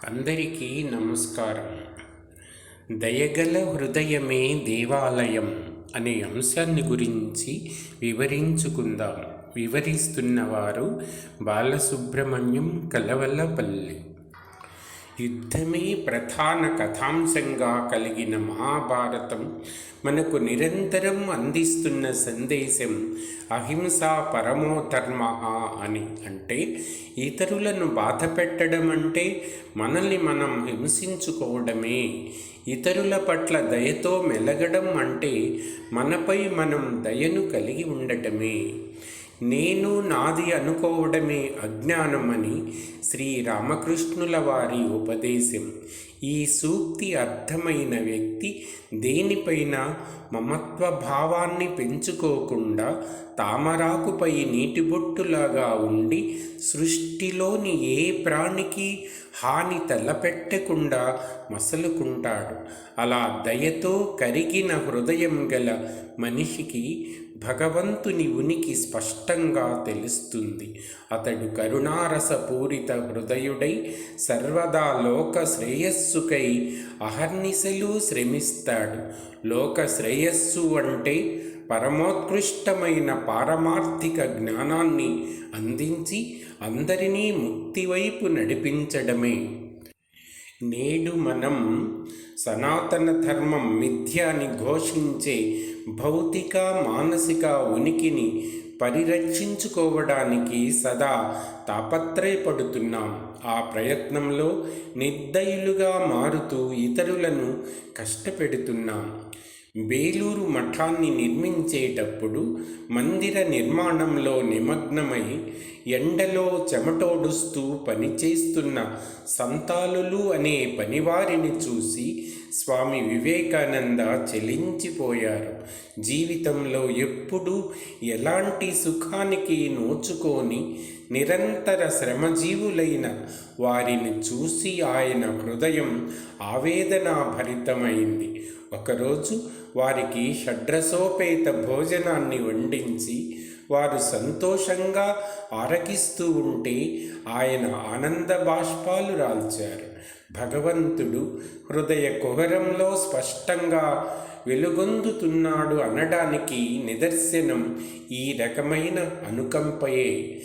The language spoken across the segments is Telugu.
అందరికీ నమస్కారం. దయగల హృదయమే దేవాలయం అనే అంశాన్ని గురించి వివరించుకుందాం. వివరిస్తున్నవారు బాలసుబ్రహ్మణ్యం కలవలపల్లి. యుద్ధమే ప్రధాన కథాంశంగా కలిగిన మహాభారతం మనకు నిరంతరం అందిస్తున్న సందేశం అహింసా పరమో ధర్మ అని. అంటే ఇతరులను బాధ పెట్టడం అంటే మనల్ని మనం హింసించుకోవడమే. ఇతరుల పట్ల దయతో మెలగడం అంటే మనపై మనం దయను కలిగి ఉండటమే. నేను నాది అనుకోవడమే అజ్ఞానమని శ్రీరామకృష్ణుల వారి ఉపదేశం. ఈ సూక్తి అర్థమైన వ్యక్తి దేనిపైన మమత్వ భావాన్ని పెంచుకోకుండా తామరాకుపై నీటిబొట్టులాగా ఉండి సృష్టిలోని ఏ ప్రాణికి హాని తలపెట్టకుండా మసలుకుంటాడు. అలా దయతో కరిగిన హృదయం గల మనిషికి భగవంతుని ఉనికి స్పష్టంగా తెలుస్తుంది. అతడు కరుణారసపూరిత హృదయుడై సర్వదా లోక శ్రేయస్సుకై అహర్నిశలు శ్రమిస్తాడు. లోక శ్రేయస్సు అంటే పరమోత్కృష్టమైన పారమార్థిక జ్ఞానాన్ని అందించి అందరినీ ముక్తి వైపు నడిపించడమే. నేడు మనం సనాతన ధర్మం మిథ్య అని ఘోషించే భౌతిక మానసిక ఉనికిని పరిరక్షించుకోవడానికి సదా తాపత్రయపడుతున్నాం. ఆ ప్రయత్నంలో నిర్దయులుగా మారుతూ ఇతరులను కష్టపెడుతున్నాం. బేలూరు మఠాన్ని నిర్మించేటప్పుడు మందిర నిర్మాణంలో నిమగ్నమై ఎండలో చెమటోడుస్తూ పనిచేస్తున్న సంతాలులు అనే పనివారిని చూసి స్వామి వివేకానంద చలించిపోయారు. జీవితంలో ఎప్పుడూ ఎలాంటి సుఖానికి నోచుకొని నిరంతర శ్రమజీవులైన వారిని చూసి ఆయన హృదయం ఆవేదనాభరితమైంది. ఒకరోజు వారికి షడ్రసోపేత భోజనాన్ని వండించి వారు సంతోషంగా ఆరగిస్తూ ఉంటే ఆయన ఆనంద బాష్పాలు రాల్చారు. భగవంతుడు హృదయ కుహరంలో స్పష్టంగా వెలుగొందుతున్నాడు అనడానికి నిదర్శనం ఈ రకమైన అనుకంపయే.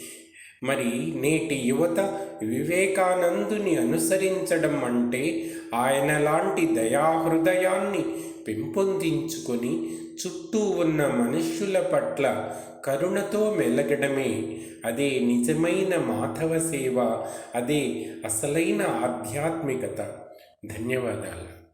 మరి నేటి యువత వివేకానందుని అనుసరించడం అంటే ఆయన లాంటి దయాహృదయాన్ని పెంపొందించుకొని చుట్టూ ఉన్న మనుష్యుల పట్ల కరుణతో మెలగడమే. అదే నిజమైన మాధవ సేవ, అదే అసలైన ఆధ్యాత్మికత. ధన్యవాదాలు.